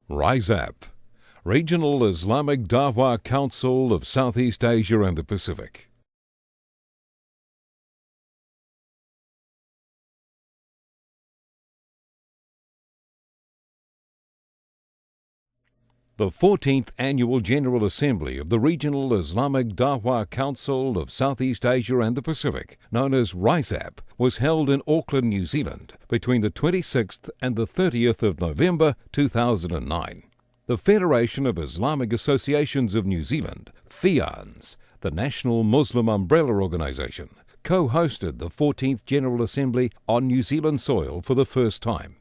RISEAP, Regional Islamic Dawah Council of Southeast Asia and the Pacific. The 14th Annual General Assembly of the Regional Islamic Dawah Council of Southeast Asia and the Pacific, known as RISEAP, was held in Auckland, New Zealand, between the 26th and the 30th of November 2009. The Federation of Islamic Associations of New Zealand, FIANZ, the National Muslim Umbrella Organisation, co-hosted the 14th General Assembly on New Zealand soil for the first time.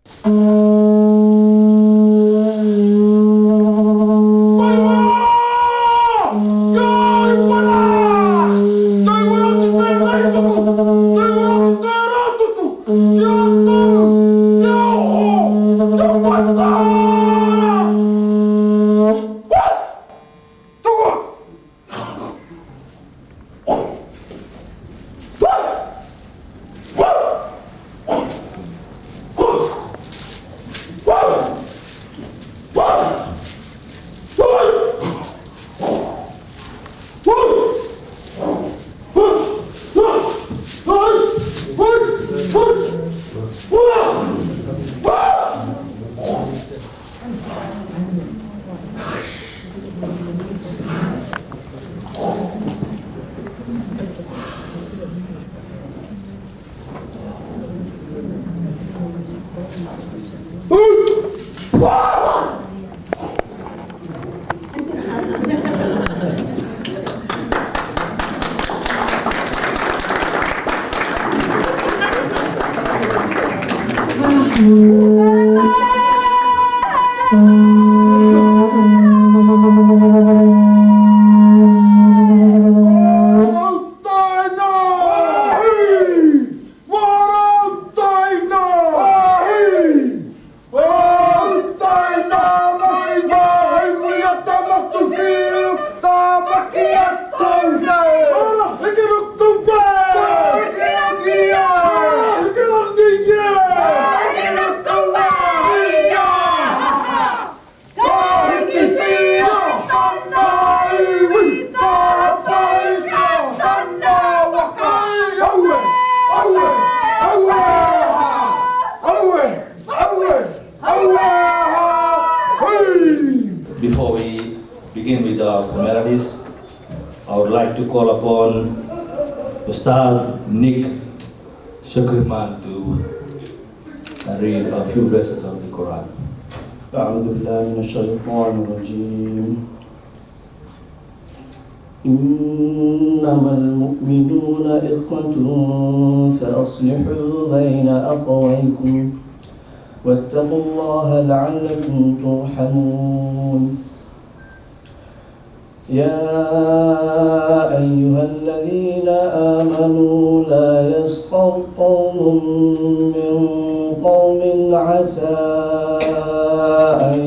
Before we begin with our formalities, I would like to call upon Ustaz Nick Shukriman to read a few verses of the Quran. أعوذ بالله من الشيطان الرجيم إنما المؤمنون إخوة فأصلحوا بين أخويكم واتقوا الله لعلكم ترحمون يا أيها الذين آمنوا لا يسخر قوم من قوم عسى أن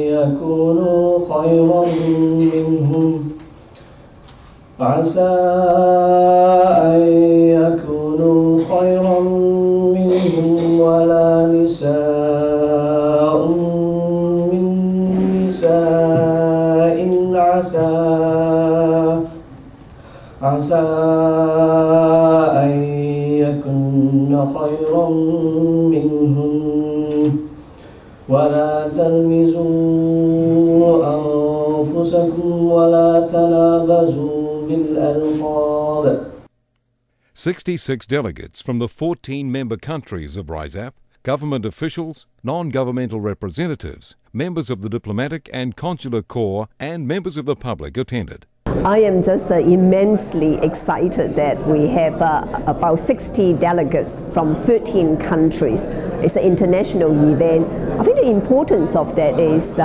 يكونوا خيرا منهم ولا نساء من نساء عسى أن يكن خيرا منهم ولا تلمزوا أنفسكم ولا تنابزوا بالألقاب. 66 delegates from the 14 member countries of RISEAP, government officials, non-governmental representatives, members of the diplomatic and consular corps, and members of the public attended. I am just immensely excited that we have about 60 delegates from 13 countries. It's an international event. I think the importance of that is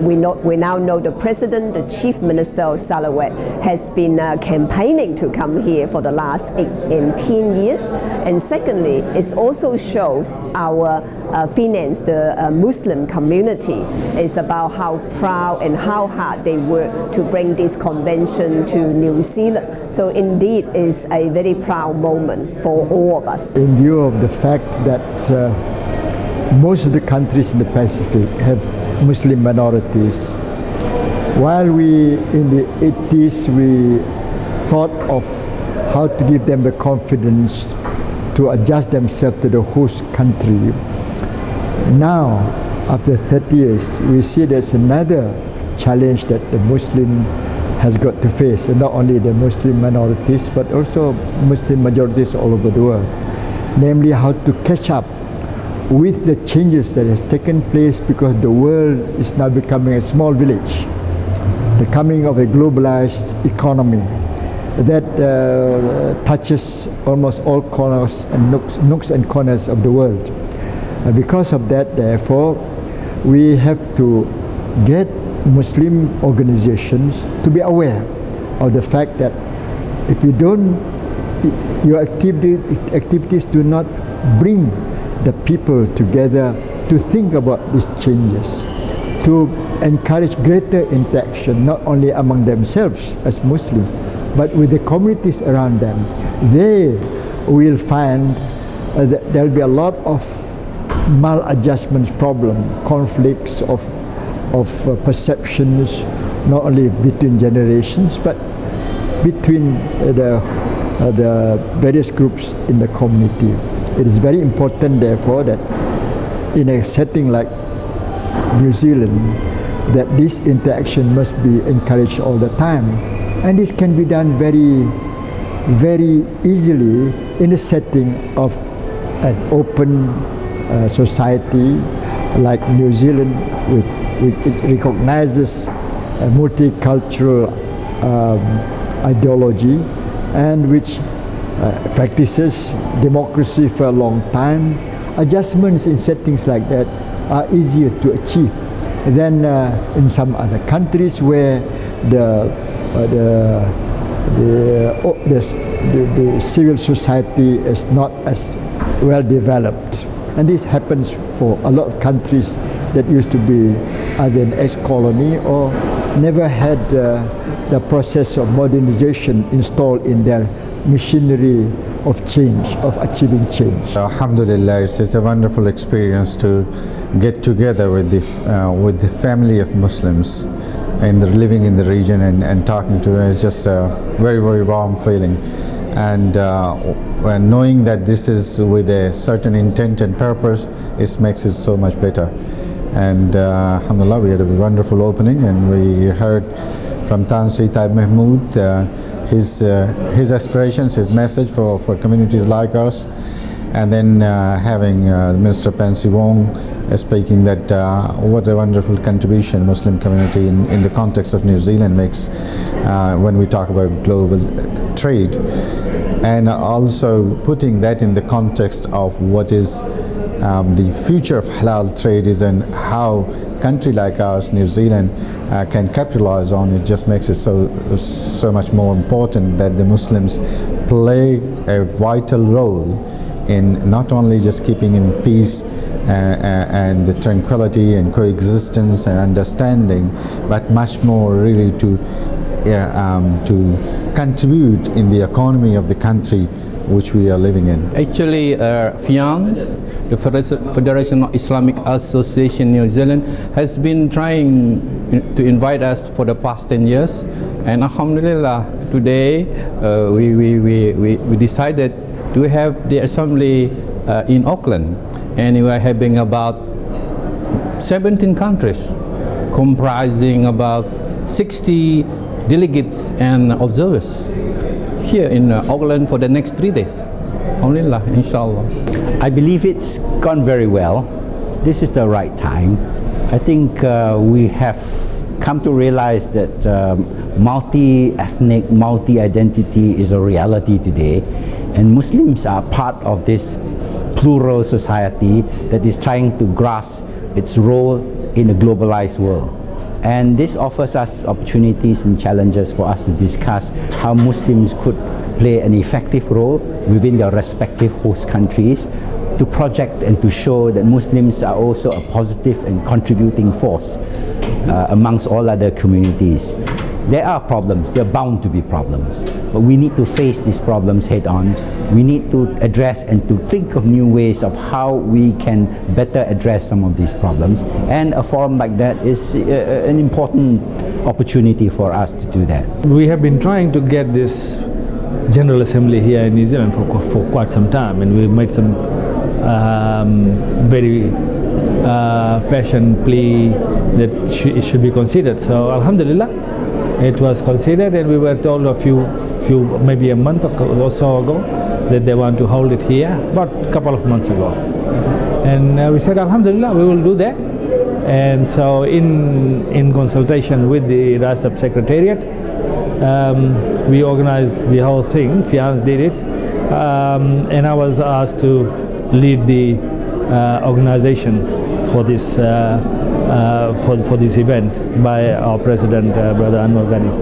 we now know the President, the Chief Minister of Sarawak has been campaigning to come here for the last 10 years. And secondly, it also shows our finance, the Muslim community, is about how proud and how hard they work to bring this convention to New Zealand. So indeed, it's a very proud moment for all of us. In view of the fact that most of the countries in the Pacific have Muslim minorities. While we in the 80s we thought of how to give them the confidence to adjust themselves to the host country, now after 30 years we see there's another challenge that the Muslim has got to face, and not only the Muslim minorities but also Muslim majorities all over the world, namely how to catch up with the changes that has taken place, because the world is now becoming a small village. The coming of a globalized economy that touches almost all corners and nooks and corners of the world. Because of that, therefore, we have to get Muslim organizations to be aware of the fact that if you don't, your activities do not bring the people together to think about these changes, to encourage greater interaction not only among themselves as Muslims but with the communities around them, they will find that there will be a lot of maladjustments problem, conflicts of perceptions, not only between generations but between the various groups in the community. It is very important, therefore, that in a setting like New Zealand, that this interaction must be encouraged all the time, and this can be done very, very easily in a setting of an open society like New Zealand, which recognizes a multicultural ideology and which practices democracy for a long time. Adjustments in settings like that are easier to achieve than in some other countries where the civil society is not as well developed. And this happens for a lot of countries that used to be either an ex-colony or never had the process of modernization installed in their machinery of change, of achieving change. Alhamdulillah, it's a wonderful experience to get together with the family of Muslims and living in the region and talking to them. It's just a very, very warm feeling. And when knowing that this is with a certain intent and purpose, it makes it so much better. And alhamdulillah, we had a wonderful opening, and we heard from Tan Sri Taib Mahmood his aspirations, his message for communities like us, and then having Minister Pansy Wong speaking that what a wonderful contribution Muslim community in the context of New Zealand makes when we talk about global trade, and also putting that in the context of what is the future of halal trade is, and how a country like ours, New Zealand, can capitalize on it. Just makes it so much more important that the Muslims play a vital role in not only just keeping in peace and the tranquility and coexistence and understanding, but much more really to contribute in the economy of the country which we are living in. Actually, FIANZ, the Federation of Islamic Association New Zealand, has been trying to invite us for the past 10 years, and alhamdulillah, today we decided to have the assembly in Auckland, and we are having about 17 countries comprising about 60 delegates and observers here in Auckland for the next 3 days. Alhamdulillah, inshallah. I believe it's gone very well. This is the right time. I think we have come to realize that multi-ethnic, multi-identity is a reality today, and Muslims are part of this plural society that is trying to grasp its role in a globalized world. And this offers us opportunities and challenges for us to discuss how Muslims could play an effective role within their respective host countries, to project and to show that Muslims are also a positive and contributing force amongst all other communities. There are problems, there are bound to be problems, but we need to face these problems head on. We need to address and to think of new ways of how we can better address some of these problems, and a forum like that is an important opportunity for us to do that. We have been trying to get this General Assembly here in New Zealand for quite some time, and we made some very passionate plea that it should be considered. So Alhamdulillah, it was considered, and we were told a few maybe a month or so ago that they want to hold it here, about a couple of months ago. And we said, Alhamdulillah, we will do that. And so in consultation with the RISEAP Secretariat, we organized the whole thing. Fiance did it, and I was asked to lead the organization for this event by our president, Brother Anwar Ghani.